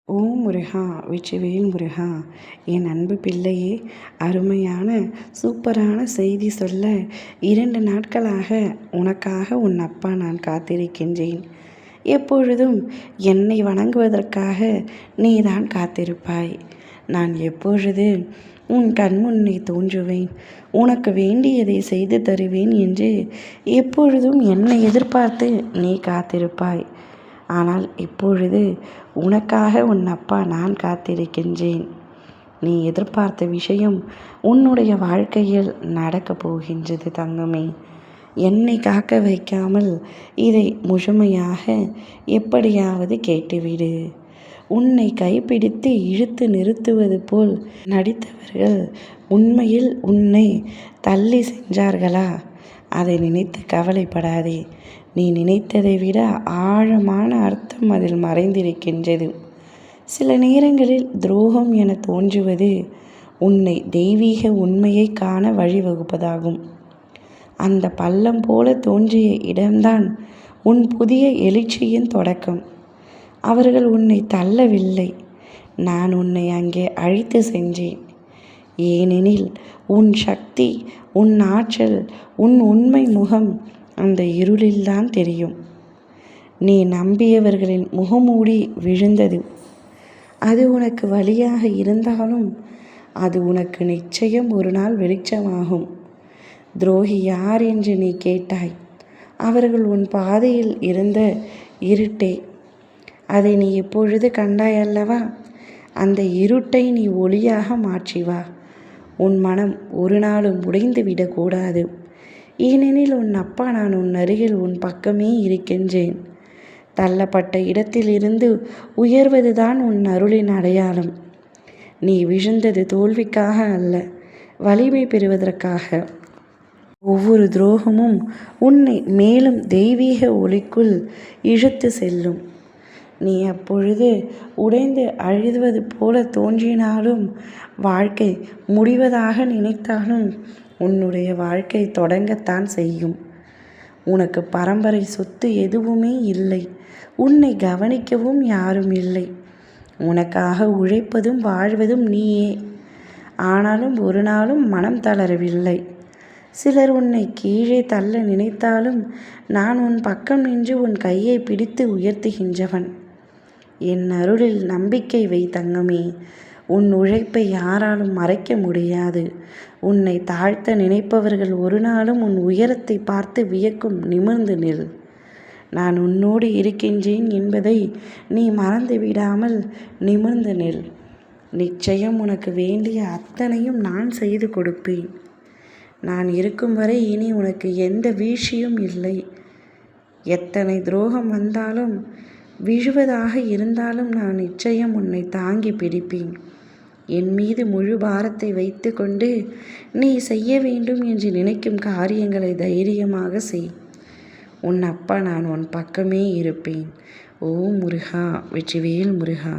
ஓம் முருகா வெற்றிவேல் முருகா. என் அன்பு பிள்ளையே, அருமையான சூப்பரான செய்தி சொல்ல 2 நாட்களாக உனக்காக உன் அப்பா நான் காத்திருக்கின்றேன். எப்பொழுதும் என்னை வணங்குவதற்காக நீதான் காத்திருப்பாய். நான் எப்பொழுது உன் கண்முன்னே தோன்றுவேன், உனக்கு வேண்டியதை செய்து தருவேன் என்று எப்பொழுதும் என்னை எதிர்பார்த்து நீ காத்திருப்பாய். ஆனால் இப்பொழுது உனக்காக உன் அப்பா நான் காத்திருக்கின்றேன். நீ எதிர்பார்த்த விஷயம் உன்னுடைய வாழ்க்கையில் நடக்கப் போகின்றது தங்கமே. என்னை காக்க வைக்காமல் இதை முழுமையாக எப்படியாவது கேட்டுவிடு. உன்னை கைப்பிடித்து இழுத்து நிறுத்துவது போல் நடித்தவர்கள் உண்மையில் உன்னை தள்ளி சென்றார்களா? அதை நினைத்து கவலைப்படாதே. நீ நினைத்ததை விட ஆழமான அர்த்தம் அதில் மறைந்திருக்கின்றது. சில நேரங்களில் துரோகம் என தோன்றுவது உன்னை தெய்வீக உண்மையை காண வழிவகுப்பதாகும். அந்த பள்ளம் போல தோன்றிய இடம்தான் உன் புதிய எழுச்சியின் தொடக்கம். அவர்கள் உன்னை தள்ளவில்லை, நான் உன்னை அங்கே அழைத்து சென்றேன். ஏனெனில் உன் சக்தி, உன் ஆற்றல், உன் உண்மை முகம் அந்த இருளில்தான் தெரியும். நீ நம்பியவர்களின் முகமூடி விழுந்தது. அது உனக்கு வலியாக இருந்தாலும் அது உனக்கு நிச்சயம் ஒரு நாள் வெளிச்சமாகும். துரோகி யார் என்று நீ கேட்டாய். அவர்கள் உன் பாதையில் இருந்த இருட்டே. அதை நீ இப்பொழுது கண்டாய் அல்லவா? அந்த இருட்டை நீ ஒளியாக மாற்றி வா. உன் மனம் ஒரு நாளும் உடைந்து விடக்கூடாது. ஏனெனில் உன் அப்பா நான் உன் அருகில் உன் பக்கமே இருக்கின்றேன். தள்ளப்பட்ட இடத்திலிருந்து உயர்வதுதான் உன் அருளின் அடையாளம். நீ விழுந்தது தோல்விக்காக அல்ல, வலிமை பெறுவதற்காக. ஒவ்வொரு துரோகமும் உன்னை மேலும் தெய்வீக ஒளிக்குள் இழுத்து செல்லும். நீ அப்பொழுது உடைந்து அழுவது போல தோன்றினாலும், வாழ்க்கை முடிவதாக நினைத்தாலும் உன்னுடைய வாழ்க்கை தொடங்கத்தான் செய்யும். உனக்கு பரம்பரை சொத்து எதுவுமே இல்லை. உன்னை கவனிக்கவும் யாரும் இல்லை. உனக்காக உழைப்பதும் வாழ்வதும் நீயே. ஆனாலும் ஒரு நாளும் மனம் தளரவில்லை. சிலர் உன்னை கீழே தள்ள நினைத்தாலும் நான் உன் பக்கம் நின்று உன் கையை பிடித்து உயர்த்துகின்றவன். என் அருளில் நம்பிக்கை வை தங்கமே. உன் உழைப்பை யாராலும் மறைக்க முடியாது. உன்னை தாழ்த்த நினைப்பவர்கள் ஒரு நாளும் உன் உயரத்தை பார்த்து வியக்கும். நிமிர்ந்து நில். நான் உன்னோடு இருக்கின்றேன் என்பதை நீ மறந்து விடாமல் நிமிர்ந்து நில். நிச்சயம் உனக்கு வேண்டிய அத்தனையும் நான் செய்து கொடுப்பேன். நான் இருக்கும் வரை இனி உனக்கு எந்த வீழ்ச்சியும் இல்லை. எத்தனை துரோகம் வந்தாலும், விழுவதாக இருந்தாலும் நான் நிச்சயம் உன்னை தாங்கி பிடிப்பேன். என் மீது முழு பாரத்தை வைத்து கொண்டு நீ செய்ய வேண்டும் என்று நினைக்கும் காரியங்களை தைரியமாக செய். உன் அப்பா நான் உன் பக்கமே இருப்பேன். ஓ முருகா, வெற்றிவேல் முருகா.